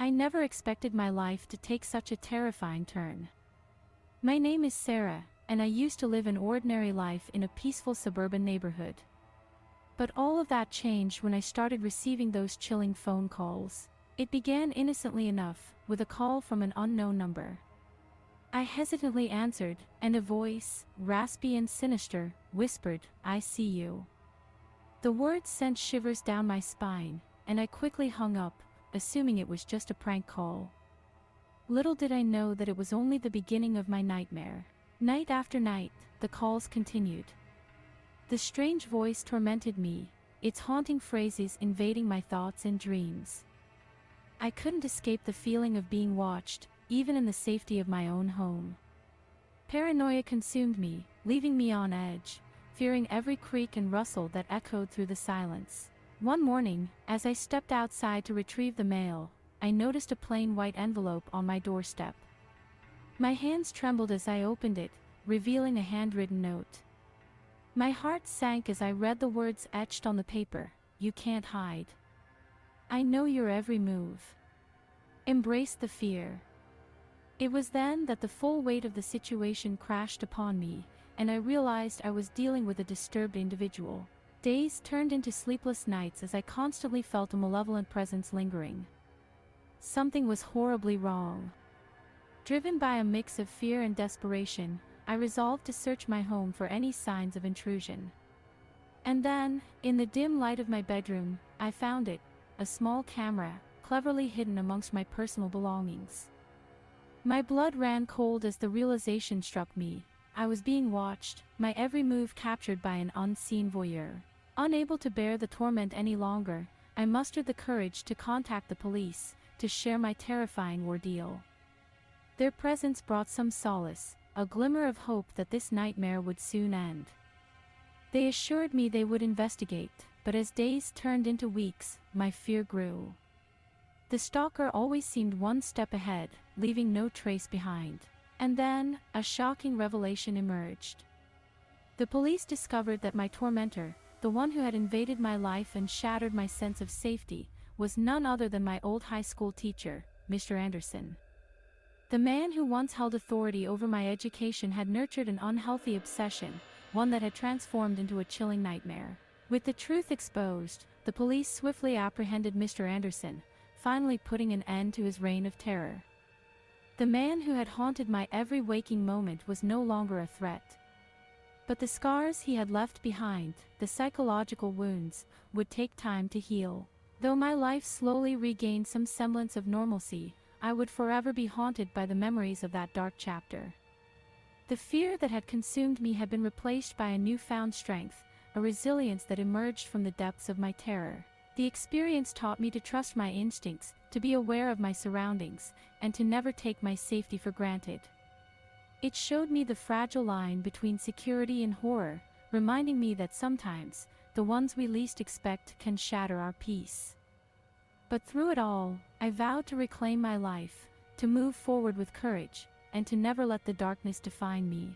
I never expected my life to take such a terrifying turn. My name is Sarah, and I used to live an ordinary life in a peaceful suburban neighborhood. But all of that changed when I started receiving those chilling phone calls. It began innocently enough, with a call from an unknown number. I hesitantly answered, and a voice, raspy and sinister, whispered, "I see you." The words sent shivers down my spine, and I quickly hung up, assuming it was just a prank call. Little did I know that it was only the beginning of my nightmare. Night after night, the calls continued. The strange voice tormented me, its haunting phrases invading my thoughts and dreams. I couldn't escape the feeling of being watched, even in the safety of my own home. Paranoia consumed me, leaving me on edge, fearing every creak and rustle that echoed through the silence. One morning, as I stepped outside to retrieve the mail, I noticed a plain white envelope on my doorstep. My hands trembled as I opened it, revealing a handwritten note. My heart sank as I read the words etched on the paper, "You can't hide. I know your every move. Embrace the fear." It was then that the full weight of the situation crashed upon me, and I realized I was dealing with a disturbed individual. Days turned into sleepless nights as I constantly felt a malevolent presence lingering. Something was horribly wrong. Driven by a mix of fear and desperation, I resolved to search my home for any signs of intrusion. And then, in the dim light of my bedroom, I found it, a small camera, cleverly hidden amongst my personal belongings. My blood ran cold as the realization struck me. I was being watched, my every move captured by an unseen voyeur. Unable to bear the torment any longer, I mustered the courage to contact the police, to share my terrifying ordeal. Their presence brought some solace, a glimmer of hope that this nightmare would soon end. They assured me they would investigate, but as days turned into weeks, my fear grew. The stalker always seemed one step ahead, leaving no trace behind. And then, a shocking revelation emerged. The police discovered that my tormentor, the one who had invaded my life and shattered my sense of safety, was none other than my old high school teacher, Mr. Anderson. The man who once held authority over my education had nurtured an unhealthy obsession, one that had transformed into a chilling nightmare. With the truth exposed, the police swiftly apprehended Mr. Anderson, finally putting an end to his reign of terror. The man who had haunted my every waking moment was no longer a threat. But the scars he had left behind, the psychological wounds, would take time to heal. Though my life slowly regained some semblance of normalcy, I would forever be haunted by the memories of that dark chapter. The fear that had consumed me had been replaced by a newfound strength, a resilience that emerged from the depths of my terror. The experience taught me to trust my instincts, to be aware of my surroundings, and to never take my safety for granted. It showed me the fragile line between security and horror, reminding me that sometimes, the ones we least expect can shatter our peace. But through it all, I vowed to reclaim my life, to move forward with courage, and to never let the darkness define me.